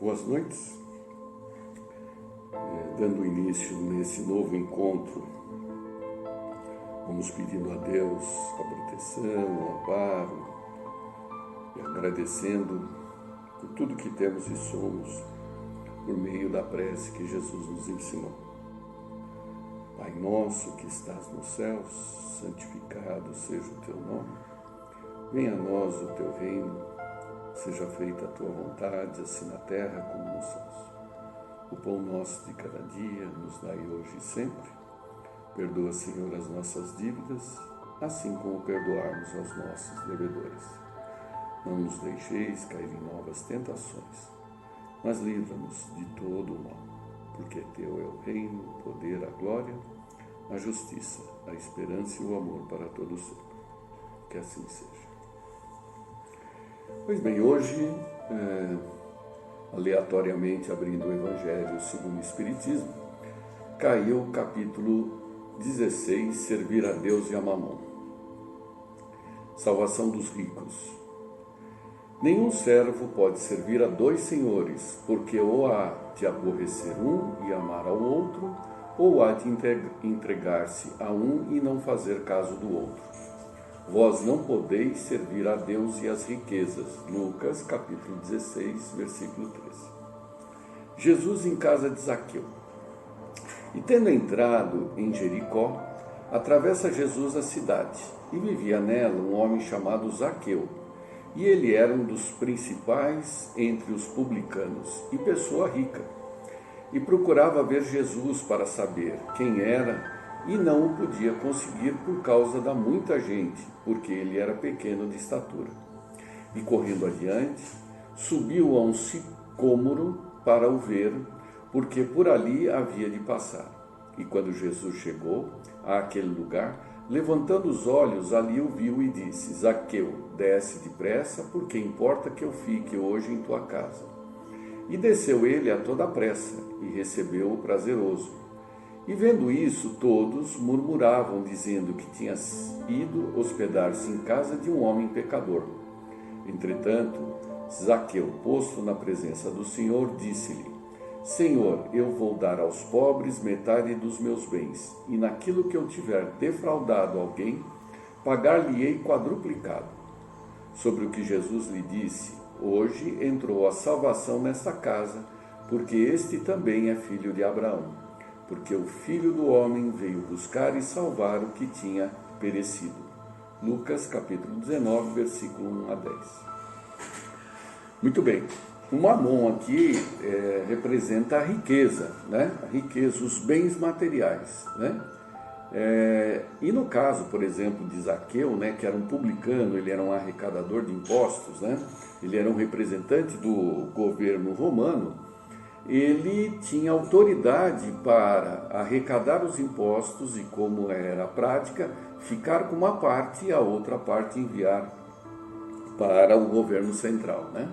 Boas noites. Dando início nesse novo encontro, vamos pedindo a Deus a proteção, o amparo e agradecendo por tudo que temos e somos por meio da prece que Jesus nos ensinou. Pai nosso que estás nos céus, santificado seja o teu nome. Venha a nós o teu reino, seja feita a tua vontade, assim na terra como nos céus. O pão nosso de cada dia nos dai hoje e sempre. Perdoa, Senhor, as nossas dívidas, assim como perdoarmos aos nossos devedores. Não nos deixeis cair em novas tentações, mas livra-nos de todo o mal, porque teu é o reino, o poder, a glória, a justiça, a esperança e o amor para todos sempre. Que assim seja. Pois bem, hoje, aleatoriamente abrindo o Evangelho segundo o Espiritismo, caiu o capítulo 16, Servir a Deus e a Mamon. Salvação dos ricos. Nenhum servo pode servir a dois senhores, porque ou há de aborrecer um e amar ao outro, ou há de entregar-se a um e não fazer caso do outro. Vós não podeis servir a Deus e as riquezas. Lucas, capítulo 16, versículo 13. Jesus em casa de Zaqueu. E tendo entrado em Jericó, atravessa Jesus a cidade, e vivia nela um homem chamado Zaqueu. E ele era um dos principais entre os publicanos, e pessoa rica. E procurava ver Jesus para saber quem era, e não o podia conseguir por causa da muita gente, porque ele era pequeno de estatura. E correndo adiante, subiu a um sicômoro para o ver, porque por ali havia de passar. E quando Jesus chegou àquele lugar, levantando os olhos, ali o viu e disse: Zaqueu, desce depressa, porque importa que eu fique hoje em tua casa. E desceu ele a toda pressa, e recebeu-o prazeroso. E vendo isso, todos murmuravam, dizendo que tinha ido hospedar-se em casa de um homem pecador. Entretanto, Zaqueu, posto na presença do Senhor, disse-lhe: Senhor, eu vou dar aos pobres metade dos meus bens, e naquilo que eu tiver defraudado alguém, pagar-lhe-ei quadruplicado. Sobre o que Jesus lhe disse: Hoje entrou a salvação nesta casa, porque este também é filho de Abraão. Porque o Filho do Homem veio buscar e salvar o que tinha perecido. Lucas, capítulo 19, versículo 1 a 10. Muito bem. O mamon aqui representa a riqueza, né? A riqueza, os bens materiais, né? E no caso, por exemplo, de Zaqueu, né, que era um publicano, ele era um arrecadador de impostos, né? Ele era um representante do governo romano. Ele tinha autoridade para arrecadar os impostos e, como era a prática, ficar com uma parte e a outra parte enviar para o governo central, né?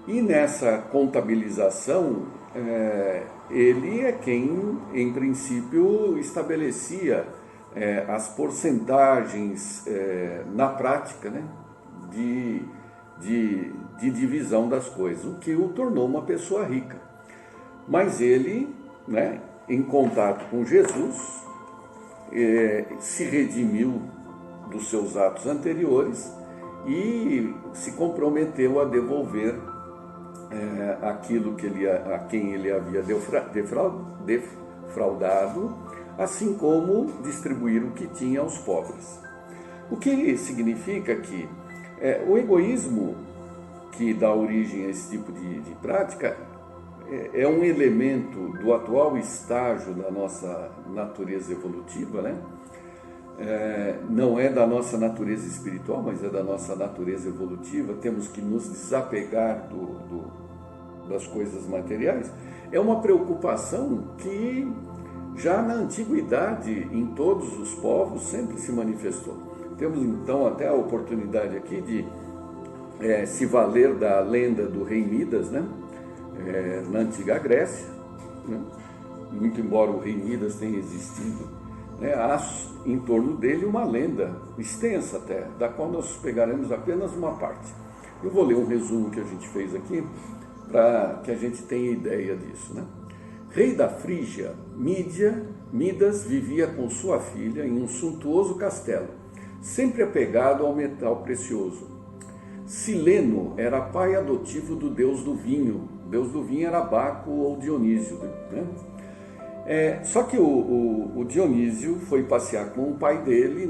E nessa contabilização, ele é quem, em princípio, estabelecia as porcentagens na prática, né, de divisão das coisas, o que o tornou uma pessoa rica. Mas ele, né, em contato com Jesus, se redimiu dos seus atos anteriores e se comprometeu a devolver aquilo a quem ele havia defraudado, assim como distribuir o que tinha aos pobres. O que significa que o egoísmo que dá origem a esse tipo de prática é um elemento do atual estágio da nossa natureza evolutiva, né? Não é da nossa natureza espiritual, mas é da nossa natureza evolutiva. Temos que nos desapegar das coisas materiais. É uma preocupação que já na antiguidade, em todos os povos, sempre se manifestou. Temos então até a oportunidade aqui de se valer da lenda do rei Midas, né? Na antiga Grécia, né? Muito embora o rei Midas tenha existido, né? Há em torno dele uma lenda extensa até, da qual nós pegaremos apenas uma parte. Eu vou ler um resumo que a gente fez aqui para que a gente tenha ideia disso, né? Rei da Frígia, Midas vivia com sua filha em um suntuoso castelo, sempre apegado ao metal precioso. Sileno era pai adotivo do deus do vinho. O deus do vinho era Baco ou Dionísio, né? Só que o Dionísio foi passear com o pai dele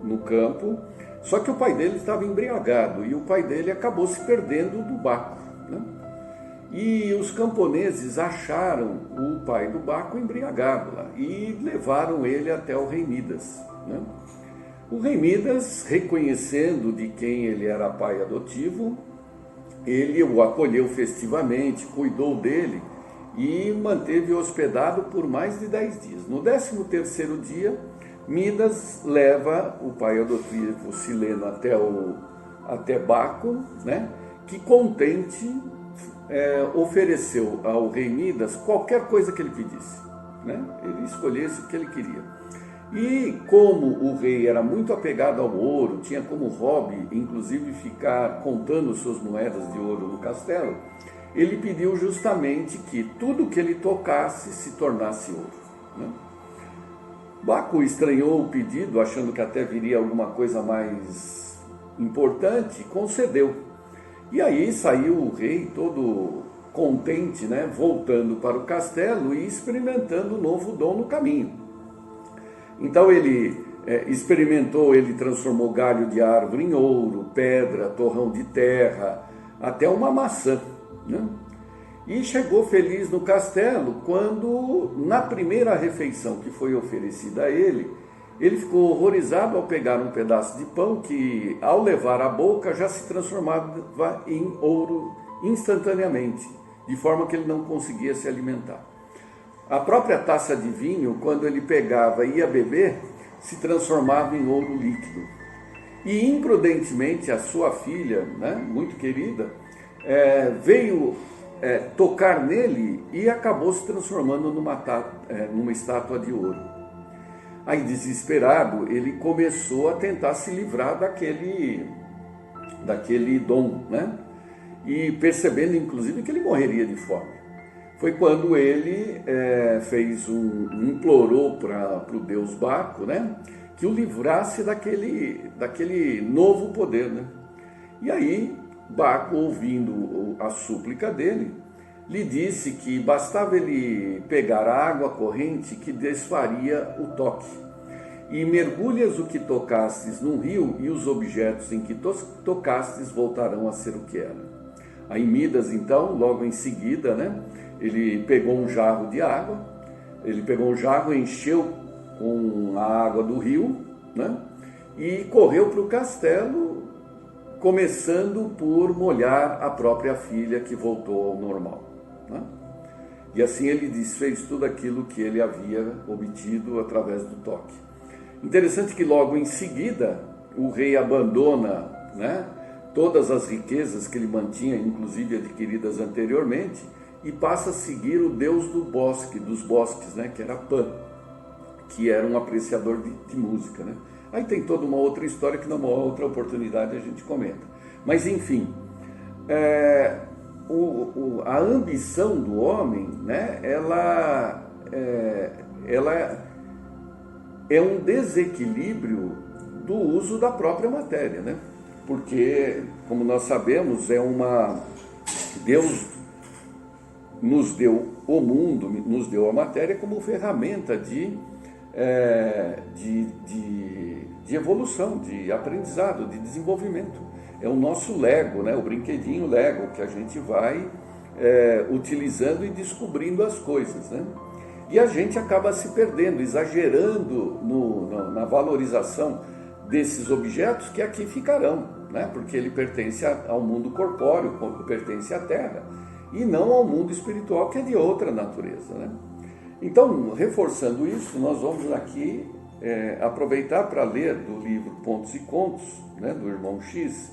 no campo, só que o pai dele estava embriagado e o pai dele acabou se perdendo do Baco, né? E os camponeses acharam o pai do Baco embriagado lá e levaram ele até o rei Midas, né? O rei Midas, reconhecendo de quem ele era pai adotivo, ele o acolheu festivamente, cuidou dele e manteve hospedado por mais de 10 dias. No 13º dia, Midas leva o pai adotivo Sileno até Baco, né, que contente ofereceu ao rei Midas qualquer coisa que ele pedisse, né? Ele escolhesse o que ele queria. E como o rei era muito apegado ao ouro, tinha como hobby, inclusive, ficar contando suas moedas de ouro no castelo, ele pediu justamente que tudo que ele tocasse se tornasse ouro, né? Baco estranhou o pedido, achando que até viria alguma coisa mais importante, concedeu. E aí saiu o rei todo contente, né, voltando para o castelo e experimentando o novo dom no caminho. Então ele experimentou, ele transformou galho de árvore em ouro, pedra, torrão de terra, até uma maçã, né? E chegou feliz no castelo quando, na primeira refeição que foi oferecida a ele ficou horrorizado ao pegar um pedaço de pão que, ao levar à boca, já se transformava em ouro instantaneamente, de forma que ele não conseguia se alimentar. A própria taça de vinho, quando ele pegava e ia beber, se transformava em ouro líquido. E imprudentemente a sua filha, né, muito querida, veio tocar nele e acabou se transformando numa estátua de ouro. Aí, desesperado, ele começou a tentar se livrar daquele dom, né? E percebendo, inclusive, que ele morreria de fome. Foi quando ele implorou para o deus Baco, né, que o livrasse daquele novo poder, né? E aí, Baco, ouvindo a súplica dele, lhe disse que bastava ele pegar a água corrente que desfaria o toque. E mergulhas o que tocastes num rio, e os objetos em que tocastes voltarão a ser o que era. Aí Midas, então, logo em seguida, né, ele pegou um jarro de água, encheu com a água do rio, né, e correu para o castelo, começando por molhar a própria filha, que voltou ao normal, né? E assim ele desfez tudo aquilo que ele havia obtido através do toque. Interessante que logo em seguida o rei abandona, né, todas as riquezas que ele mantinha, inclusive adquiridas anteriormente, e passa a seguir o deus dos bosques, né, que era Pan, que era um apreciador de música, né? Aí tem toda uma outra história que numa outra oportunidade a gente comenta. Mas enfim, a ambição do homem, né, ela é um desequilíbrio do uso da própria matéria, né? Porque, como nós sabemos, Deus nos deu o mundo, nos deu a matéria como ferramenta de evolução, de aprendizado, de desenvolvimento. É o nosso Lego, né? O brinquedinho Lego, que a gente vai utilizando e descobrindo as coisas, né? E a gente acaba se perdendo, exagerando na valorização desses objetos que aqui ficarão, né? Porque ele pertence ao mundo corpóreo, pertence à terra, e não ao mundo espiritual, que é de outra natureza, né? Então, reforçando isso, nós vamos aqui aproveitar para ler do livro Pontos e Contos, né, do irmão X,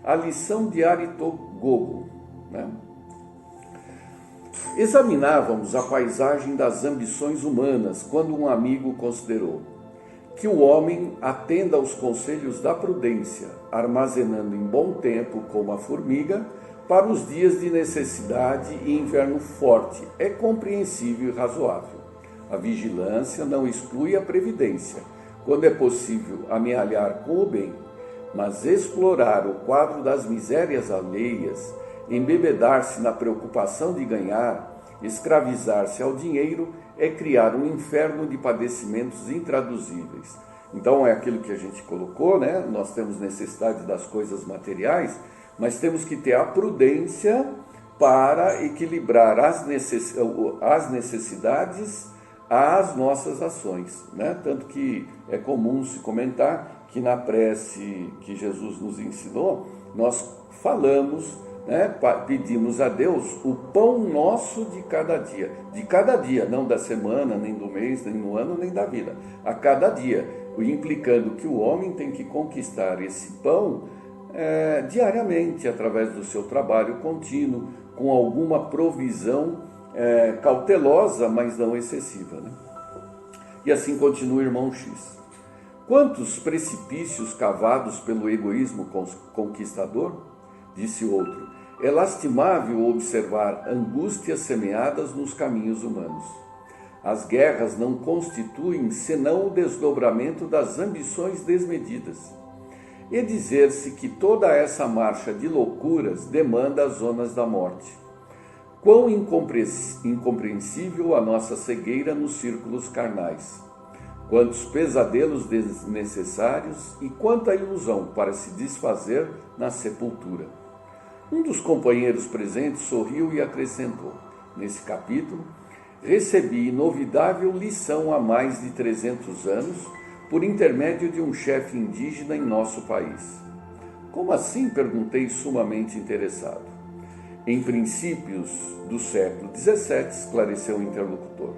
a lição de Aritogogo, né? Examinávamos a paisagem das ambições humanas quando um amigo considerou: que o homem atenda aos conselhos da prudência, armazenando em bom tempo, como a formiga, para os dias de necessidade e inverno forte. É compreensível e razoável. A vigilância não exclui a previdência, quando é possível amealhar com o bem, mas explorar o quadro das misérias alheias, embebedar-se na preocupação de ganhar, escravizar-se ao dinheiro, é criar um inferno de padecimentos intraduzíveis. Então é aquilo que a gente colocou, né? Nós temos necessidade das coisas materiais, mas temos que ter a prudência para equilibrar as necessidades às nossas ações, né? Tanto que é comum se comentar que na prece que Jesus nos ensinou, nós falamos, né, pedimos a Deus o pão nosso de cada dia, não da semana, nem do mês, nem no ano, nem da vida, a cada dia, implicando que o homem tem que conquistar esse pão diariamente, através do seu trabalho contínuo, com alguma provisão cautelosa, mas não excessiva, né? E assim continua o irmão X. Quantos precipícios cavados pelo egoísmo conquistador? Disse outro. É lastimável observar angústias semeadas nos caminhos humanos. As guerras não constituem senão o desdobramento das ambições desmedidas. E dizer-se que toda essa marcha de loucuras demanda as zonas da morte. Quão incompreensível a nossa cegueira nos círculos carnais. Quantos pesadelos desnecessários e quanta ilusão para se desfazer na sepultura. Um dos companheiros presentes sorriu e acrescentou: nesse capítulo, recebi inovidável lição há mais de 300 anos por intermédio de um chefe indígena em nosso país. Como assim? Perguntei sumamente interessado. Em princípios do século XVII, esclareceu o interlocutor,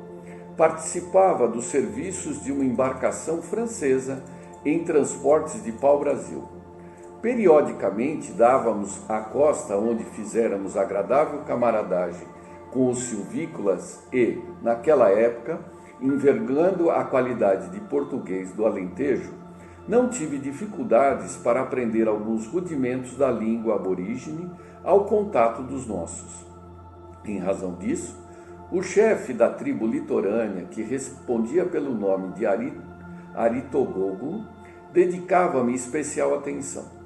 participava dos serviços de uma embarcação francesa em transportes de pau-brasil. Periodicamente dávamos à costa onde fizéramos agradável camaradagem com os silvícolas e, naquela época, envergando a qualidade de português do Alentejo, não tive dificuldades para aprender alguns rudimentos da língua aborígene ao contato dos nossos. Em razão disso, o chefe da tribo litorânea, que respondia pelo nome de Aritogogo, dedicava-me especial atenção.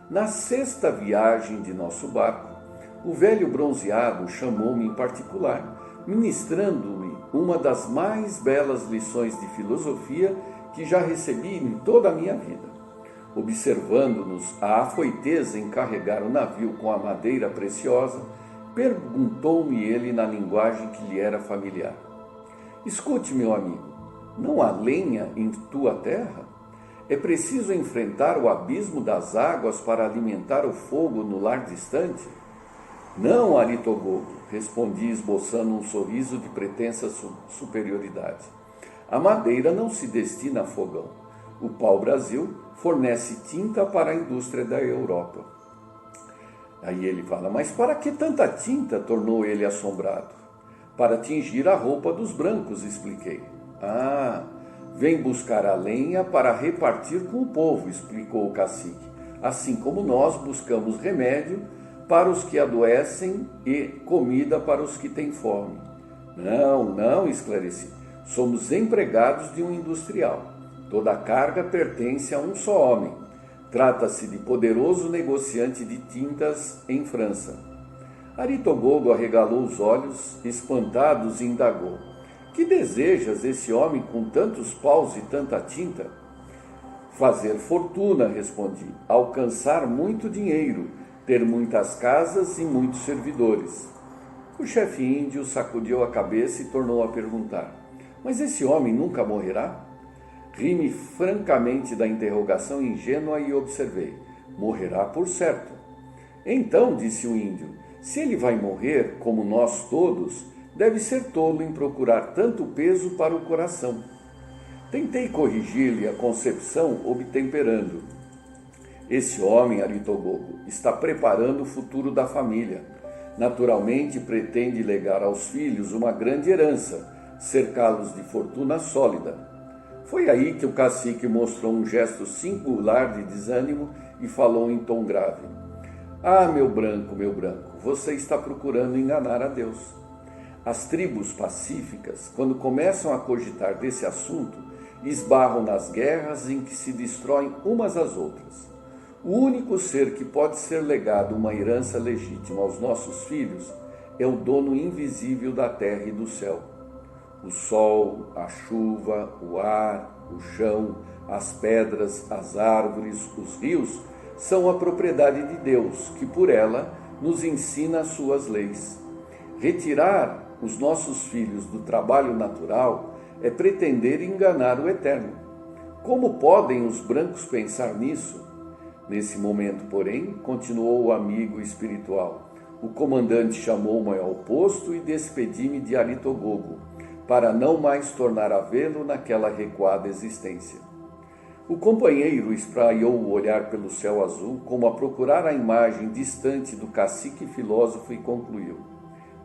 Na sexta viagem de nosso barco, o velho bronzeado chamou-me em particular, ministrando-me uma das mais belas lições de filosofia que já recebi em toda a minha vida. Observando-nos a afoiteza em carregar o navio com a madeira preciosa, perguntou-me ele na linguagem que lhe era familiar: escute, meu amigo, não há lenha em tua terra? É preciso enfrentar o abismo das águas para alimentar o fogo no lar distante? Não, Aritogogo, respondi esboçando um sorriso de pretensa superioridade. A madeira não se destina a fogão. O pau-brasil fornece tinta para a indústria da Europa. Aí ele fala: mas para que tanta tinta? Tornou ele assombrado. Para tingir a roupa dos brancos, expliquei. Ah, vem buscar a lenha para repartir com o povo, explicou o cacique, assim como nós buscamos remédio para os que adoecem e comida para os que têm fome. Não, esclareci, somos empregados de um industrial. Toda a carga pertence a um só homem. Trata-se de poderoso negociante de tintas em França. Aritogogo arregalou os olhos, espantados, e indagou: que desejas esse homem com tantos paus e tanta tinta? Fazer fortuna, respondi, alcançar muito dinheiro, ter muitas casas e muitos servidores. O chefe índio sacudiu a cabeça e tornou a perguntar: mas esse homem nunca morrerá? Ri-me francamente da interrogação ingênua e observei: morrerá por certo. Então, disse o índio, se ele vai morrer, como nós todos, deve ser tolo em procurar tanto peso para o coração. Tentei corrigir-lhe a concepção, obtemperando: esse homem, Aritogogo, está preparando o futuro da família. Naturalmente pretende legar aos filhos uma grande herança, cercá-los de fortuna sólida. Foi aí que o cacique mostrou um gesto singular de desânimo e falou em tom grave: "Ah, meu branco, você está procurando enganar a Deus." As tribos pacíficas, quando começam a cogitar desse assunto, esbarram nas guerras em que se destroem umas às outras. O único ser que pode ser legado uma herança legítima aos nossos filhos é o dono invisível da terra e do céu. O sol, a chuva, o ar, o chão, as pedras, as árvores, os rios são a propriedade de Deus, que por ela nos ensina as suas leis. Retirar os nossos filhos do trabalho natural é pretender enganar o Eterno. Como podem os brancos pensar nisso? Nesse momento, porém, continuou o amigo espiritual, o comandante chamou-me ao posto e despedi-me de Aritogogo, para não mais tornar a vê-lo naquela recuada existência. O companheiro espraiou o olhar pelo céu azul, como a procurar a imagem distante do cacique filósofo, e concluiu: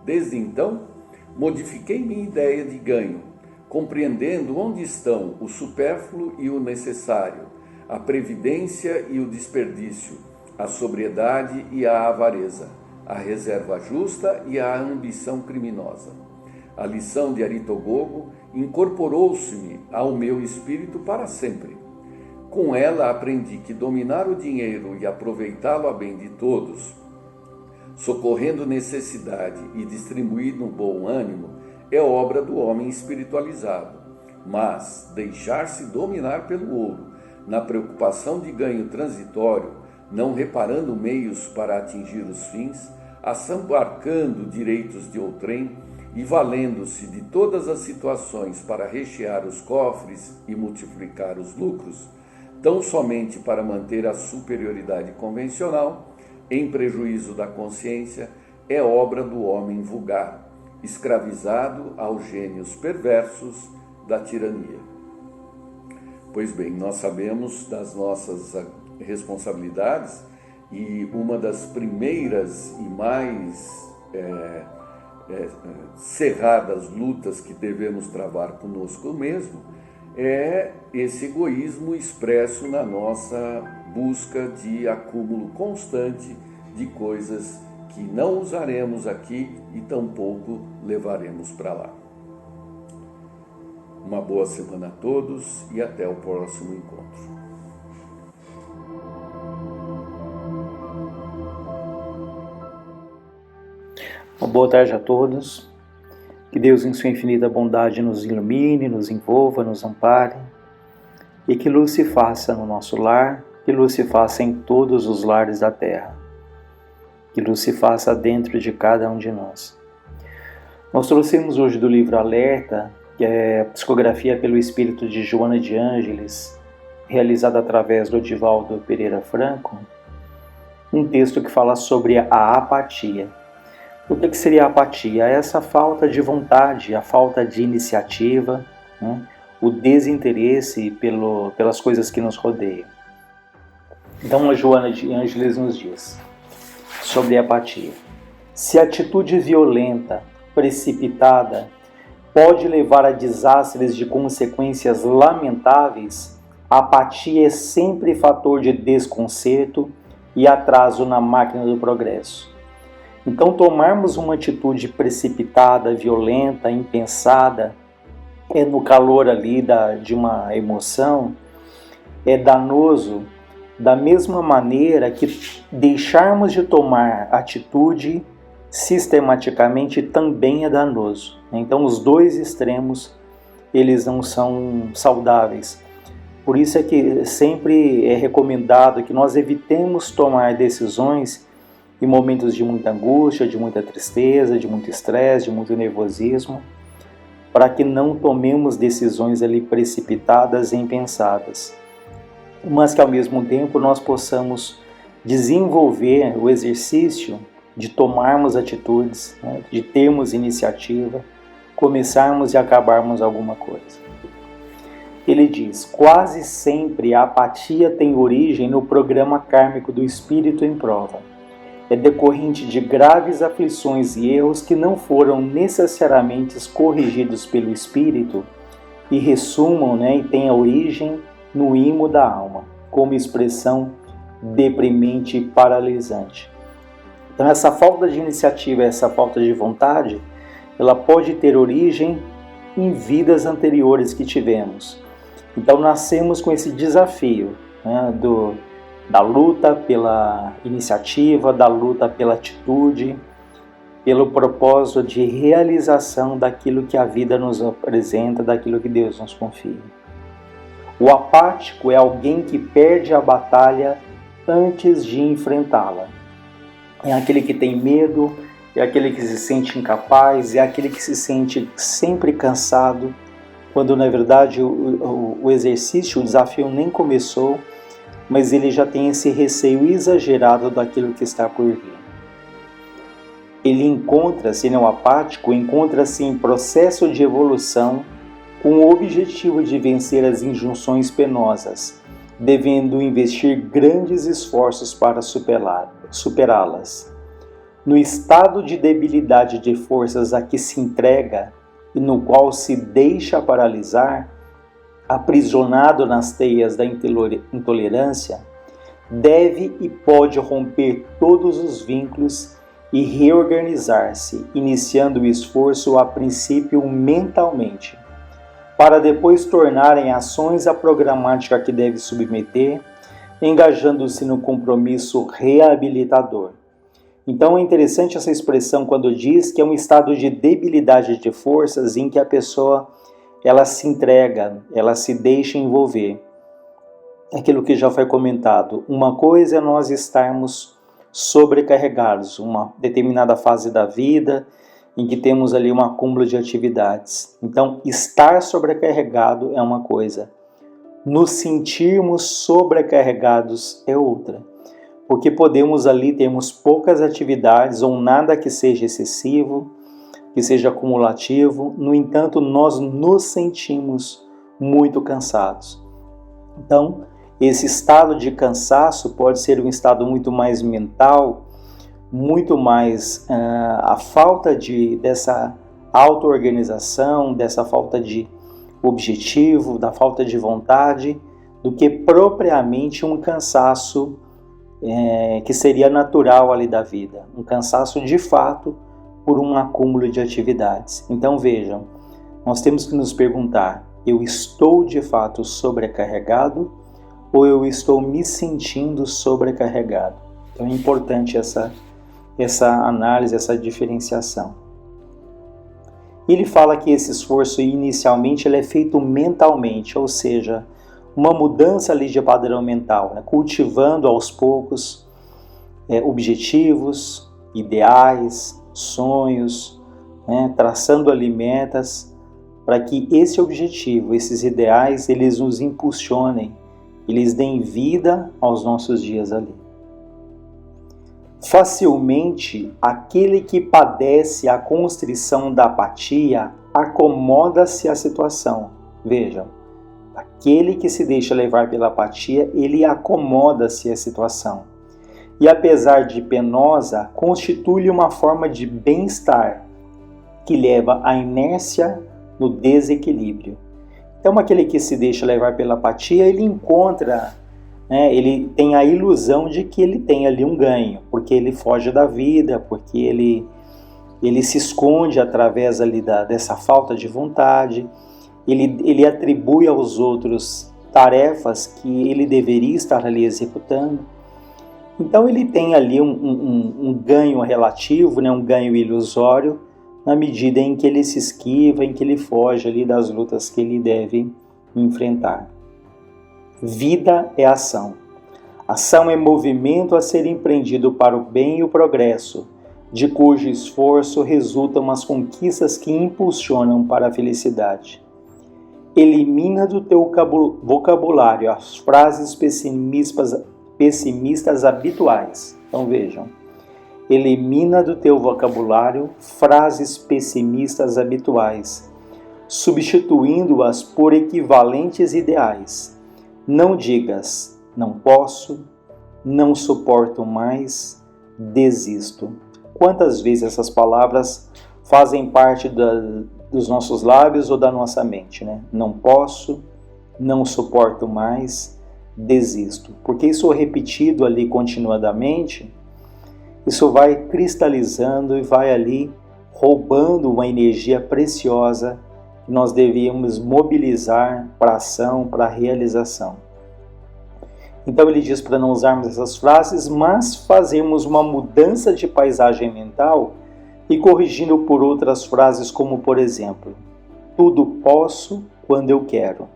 "Desde então, modifiquei minha ideia de ganho, compreendendo onde estão o supérfluo e o necessário, a previdência e o desperdício, a sobriedade e a avareza, a reserva justa e a ambição criminosa. A lição de Aritogogo incorporou-se-me ao meu espírito para sempre. Com ela aprendi que dominar o dinheiro e aproveitá-lo a bem de todos, socorrendo necessidade e distribuindo bom ânimo, é obra do homem espiritualizado. Mas deixar-se dominar pelo ouro, na preocupação de ganho transitório, não reparando meios para atingir os fins, assambarcando direitos de outrem e valendo-se de todas as situações para rechear os cofres e multiplicar os lucros, tão somente para manter a superioridade convencional, em prejuízo da consciência, é obra do homem vulgar, escravizado aos gênios perversos da tirania." Pois bem, nós sabemos das nossas responsabilidades, e uma das primeiras e mais cerradas lutas que devemos travar conosco mesmo é esse egoísmo expresso na nossa busca de acúmulo constante de coisas que não usaremos aqui e tampouco levaremos para lá. Uma boa semana a todos e até o próximo encontro. Uma boa tarde a todos. Que Deus, em sua infinita bondade, nos ilumine, nos envolva, nos ampare, e que luz se faça no nosso lar, que luz se faça em todos os lares da terra, que luz se faça dentro de cada um de nós. Nós trouxemos hoje do livro Alerta, que é a psicografia pelo espírito de Joana de Ângeles, realizada através do Divaldo Pereira Franco, um texto que fala sobre a apatia. O que seria a apatia? Essa falta de vontade, a falta de iniciativa, né? O desinteresse pelas coisas que nos rodeiam. Então a Joana de Ângeles nos diz sobre a apatia: se a atitude violenta, precipitada, pode levar a desastres de consequências lamentáveis, a apatia é sempre fator de desconcerto e atraso na máquina do progresso. Então, tomarmos uma atitude precipitada, violenta, impensada, no calor ali de uma emoção, é danoso, da mesma maneira que deixarmos de tomar atitude sistematicamente também é danoso. Então, os dois extremos, eles não são saudáveis. Por isso é que sempre é recomendado que nós evitemos tomar decisões em momentos de muita angústia, de muita tristeza, de muito estresse, de muito nervosismo, para que não tomemos decisões ali precipitadas e impensadas, mas que ao mesmo tempo nós possamos desenvolver o exercício de tomarmos atitudes, né, de termos iniciativa, começarmos e acabarmos alguma coisa. Ele diz: quase sempre a apatia tem origem no programa kármico do espírito em prova. É decorrente de graves aflições e erros que não foram necessariamente corrigidos pelo espírito e ressumam, né, e têm a origem no imo da alma, como expressão deprimente e paralisante. Então essa falta de iniciativa, essa falta de vontade, ela pode ter origem em vidas anteriores que tivemos. Então nascemos com esse desafio, né, da luta pela iniciativa, da luta pela atitude, pelo propósito de realização daquilo que a vida nos apresenta, daquilo que Deus nos confia. O apático é alguém que perde a batalha antes de enfrentá-la. É aquele que tem medo, é aquele que se sente incapaz, é aquele que se sente sempre cansado, quando na verdade o exercício, o desafio nem começou, mas ele já tem esse receio exagerado daquilo que está por vir. Ele encontra-se, o apático, encontra-se em processo de evolução com o objetivo de vencer as injunções penosas, devendo investir grandes esforços para superá-las. No estado de debilidade de forças a que se entrega e no qual se deixa paralisar, aprisionado nas teias da intolerância, deve e pode romper todos os vínculos e reorganizar-se, iniciando o esforço a princípio mentalmente, para depois tornar em ações a programática que deve submeter, engajando-se no compromisso reabilitador. Então é interessante essa expressão quando diz que é um estado de debilidade de forças em que a pessoa ela se entrega, ela se deixa envolver. Aquilo que já foi comentado, uma coisa é nós estarmos sobrecarregados, uma determinada fase da vida em que temos ali um acúmulo de atividades. Então, estar sobrecarregado é uma coisa, nos sentirmos sobrecarregados é outra, porque podemos ali termos poucas atividades ou nada que seja excessivo, que seja acumulativo, no entanto, nós nos sentimos muito cansados. Então, esse estado de cansaço pode ser um estado muito mais mental, muito mais a falta dessa auto-organização, dessa falta de objetivo, da falta de vontade, do que propriamente um cansaço que seria natural ali da vida. Um cansaço de fato por um acúmulo de atividades. Então vejam, nós temos que nos perguntar, eu estou de fato sobrecarregado ou eu estou me sentindo sobrecarregado? Então é importante essa análise, essa diferenciação. Ele fala que esse esforço inicialmente ele é feito mentalmente, ou seja, uma mudança ali de padrão mental, né? Cultivando aos poucos objetivos, ideais, sonhos, né? Traçando ali metas para que esse objetivo, esses ideais, eles nos impulsionem, eles deem vida aos nossos dias ali. Facilmente, aquele que padece a constrição da apatia acomoda-se à situação. Vejam, aquele que se deixa levar pela apatia, ele acomoda-se à situação. E apesar de penosa, constitui uma forma de bem-estar que leva à inércia no desequilíbrio. Então, aquele que se deixa levar pela apatia, ele encontra, ele tem a ilusão de que ele tem ali um ganho, porque ele foge da vida, porque ele se esconde através ali dessa falta de vontade, ele atribui aos outros tarefas que ele deveria estar ali executando. Então ele tem ali um ganho relativo, um ganho ilusório, na medida em que ele se esquiva, em que ele foge ali das lutas que ele deve enfrentar. Vida é ação. Ação é movimento a ser empreendido para o bem e o progresso, de cujo esforço resultam as conquistas que impulsionam para a felicidade. Elimina do teu vocabulário as frases pessimistas habituais. Então vejam, elimina do teu vocabulário frases pessimistas habituais, substituindo-as por equivalentes ideais. Não digas, não posso, não suporto mais, desisto. Quantas vezes essas palavras fazem parte dos nossos lábios ou da nossa mente, né? Não posso, não suporto mais, desisto. Porque isso repetido ali continuadamente, isso vai cristalizando e vai ali roubando uma energia preciosa que nós devíamos mobilizar para a ação, para a realização. Então ele diz para não usarmos essas frases, mas fazermos uma mudança de paisagem mental e corrigindo por outras frases como, por exemplo, tudo posso quando eu quero.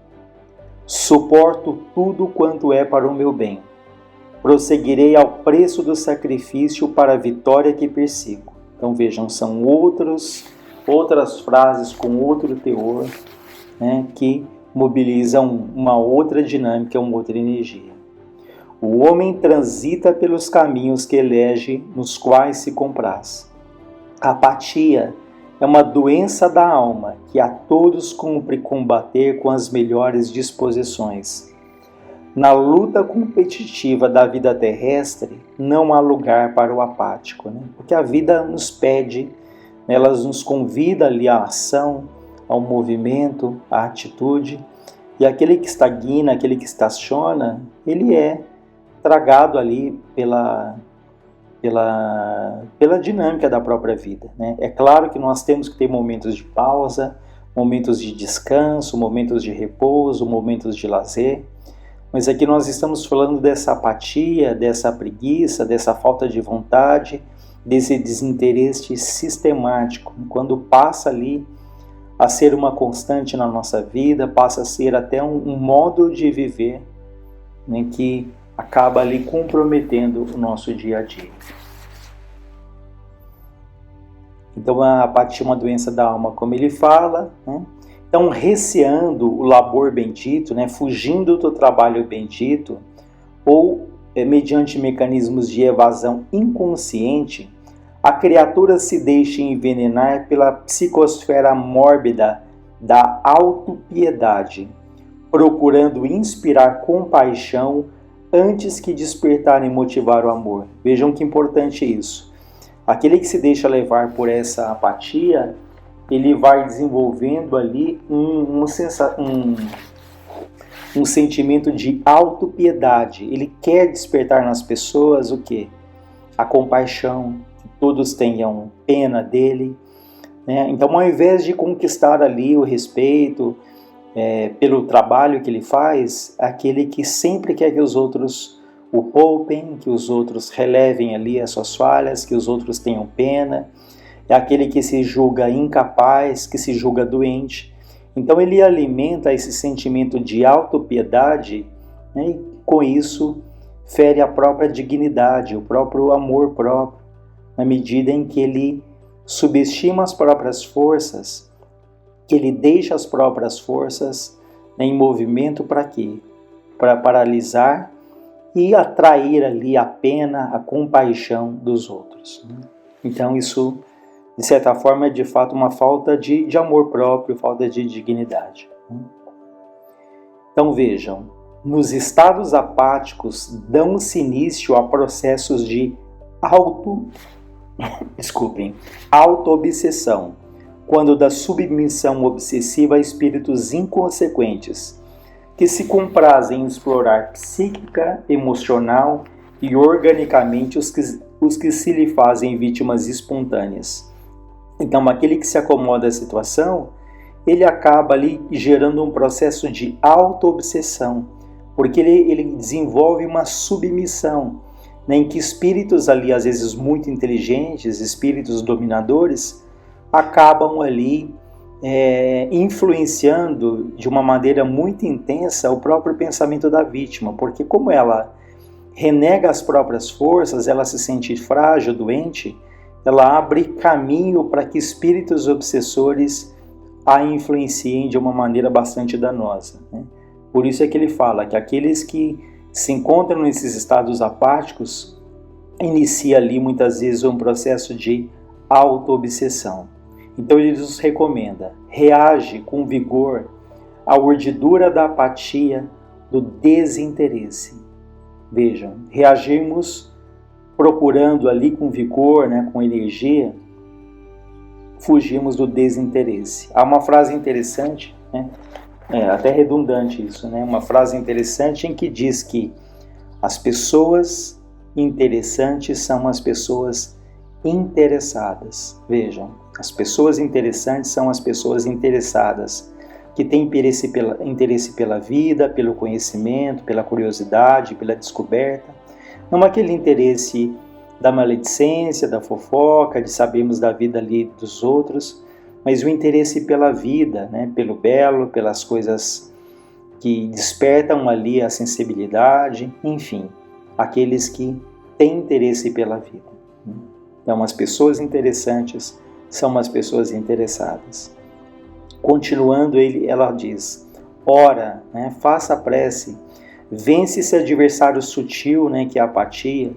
Suporto tudo quanto é para o meu bem. Prosseguirei ao preço do sacrifício para a vitória que persigo. Então vejam, são outras frases com outro teor, né, que mobilizam uma outra dinâmica, uma outra energia. O homem transita pelos caminhos que elege, nos quais se compraz. A apatia é uma doença da alma que a todos cumpre combater com as melhores disposições. Na luta competitiva da vida terrestre, não há lugar para o apático, né? Porque a vida nos pede, ela nos convida ali à ação, ao movimento, à atitude, e aquele que estagna, aquele que estaciona, ele é tragado ali pela dinâmica da própria vida, né? É claro que nós temos que ter momentos de pausa, momentos de descanso, momentos de repouso, momentos de lazer, mas aqui nós estamos falando dessa apatia, dessa preguiça, dessa falta de vontade, desse desinteresse sistemático, quando passa ali a ser uma constante na nossa vida, passa a ser até um modo de viver, né, que acaba ali comprometendo o nosso dia a dia. Então a apatia é uma doença da alma, como ele fala, né? Então, receando o labor bendito, né, fugindo do trabalho bendito, ou mediante mecanismos de evasão inconsciente, a criatura se deixa envenenar pela psicosfera mórbida da autopiedade, procurando inspirar compaixão antes que despertar e motivar o amor. Vejam que importante isso. Aquele que se deixa levar por essa apatia, ele vai desenvolvendo ali um sentimento de autopiedade. Ele quer despertar nas pessoas o quê? A compaixão, que todos tenham pena dele, né? Então, ao invés de conquistar ali o respeito pelo trabalho que ele faz, aquele que sempre quer que os outros o poupem, que os outros relevem ali as suas falhas, que os outros tenham pena, é aquele que se julga incapaz, que se julga doente. Então ele alimenta esse sentimento de autopiedade, né, e com isso fere a própria dignidade, o próprio amor próprio, na medida em que ele subestima as próprias forças, que ele deixa as próprias forças, né, em movimento para quê? Para paralisar e atrair ali a pena, a compaixão dos outros. Então isso, de certa forma, é de fato uma falta de amor próprio, falta de dignidade. Então vejam, nos estados apáticos dão-se início a processos de auto-obsessão, quando da submissão obsessiva a espíritos inconsequentes, que se comprazem em explorar psíquica, emocional e organicamente os que se lhe fazem vítimas espontâneas. Então, aquele que se acomoda à situação, ele acaba ali gerando um processo de auto-obsessão, porque ele desenvolve uma submissão, né, em que espíritos ali, às vezes muito inteligentes, espíritos dominadores, acabam ali influenciando de uma maneira muito intensa o próprio pensamento da vítima, porque como ela renega as próprias forças, ela se sente frágil, doente, ela abre caminho para que espíritos obsessores a influenciem de uma maneira bastante danosa, né? Por isso é que ele fala que aqueles que se encontram nesses estados apáticos inicia ali muitas vezes um processo de auto-obsessão. Então ele nos recomenda, reage com vigor à urdidura da apatia, do desinteresse. Vejam, reagimos procurando ali com vigor, né, com energia, fugimos do desinteresse. Há uma frase interessante, né? Até redundante isso, né? Uma frase interessante em que diz que as pessoas interessantes são as pessoas interessadas. Vejam, as pessoas interessantes são as pessoas interessadas, que têm interesse pela vida, pelo conhecimento, pela curiosidade, pela descoberta. Não aquele interesse da maledicência, da fofoca, de sabermos da vida ali dos outros, mas o interesse pela vida, né? Pelo belo, pelas coisas que despertam ali a sensibilidade, enfim, aqueles que têm interesse pela vida. Então, as pessoas interessantes são as pessoas interessadas. Continuando, ela diz: ora, né, faça a prece, vence esse adversário sutil, né, que é a apatia,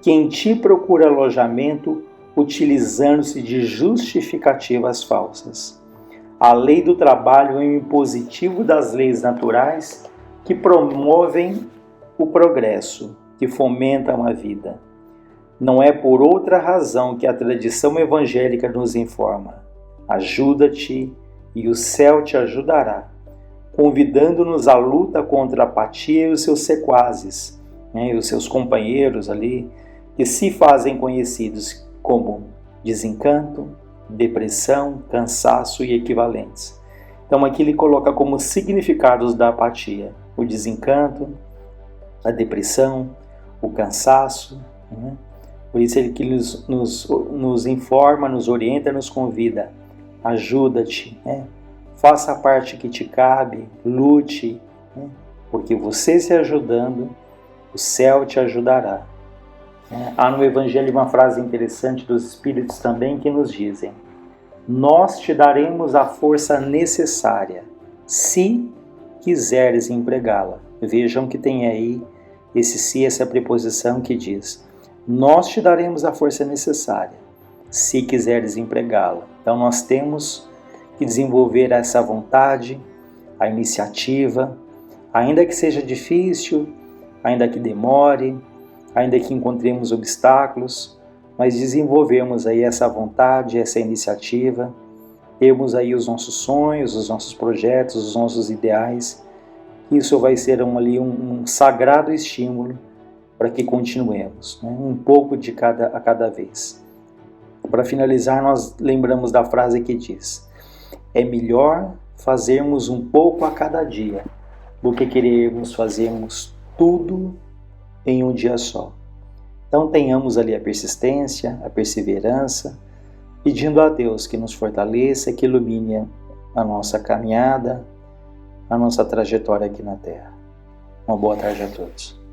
que em ti procura alojamento, utilizando-se de justificativas falsas. A lei do trabalho é um impositivo das leis naturais que promovem o progresso, que fomentam a vida. Não é por outra razão que a tradição evangélica nos informa: ajuda-te e o céu te ajudará, convidando-nos à luta contra a apatia e os seus sequazes, né, e os seus companheiros ali, que se fazem conhecidos como desencanto, depressão, cansaço e equivalentes. Então aqui ele coloca como significados da apatia o desencanto, a depressão, o cansaço, né? Por isso ele que nos informa, nos orienta, nos convida: ajuda-te, né? Faça a parte que te cabe, lute, né? Porque você se ajudando, o céu te ajudará. Há no Evangelho uma frase interessante dos Espíritos também que nos dizem: nós te daremos a força necessária, se quiseres empregá-la. Vejam que tem aí esse se, essa preposição que diz: nós te daremos a força necessária, se quiseres empregá-la. Então nós temos que desenvolver essa vontade, a iniciativa, ainda que seja difícil, ainda que demore, ainda que encontremos obstáculos, mas desenvolvemos aí essa vontade, essa iniciativa, temos aí os nossos sonhos, os nossos projetos, os nossos ideais. Isso vai ser um sagrado estímulo para que continuemos, né? Um pouco a cada vez. Para finalizar, nós lembramos da frase que diz: é melhor fazermos um pouco a cada dia do que querermos fazermos tudo em um dia só. Então tenhamos ali a persistência, a perseverança, pedindo a Deus que nos fortaleça, que ilumine a nossa caminhada, a nossa trajetória aqui na Terra. Uma boa tarde a todos.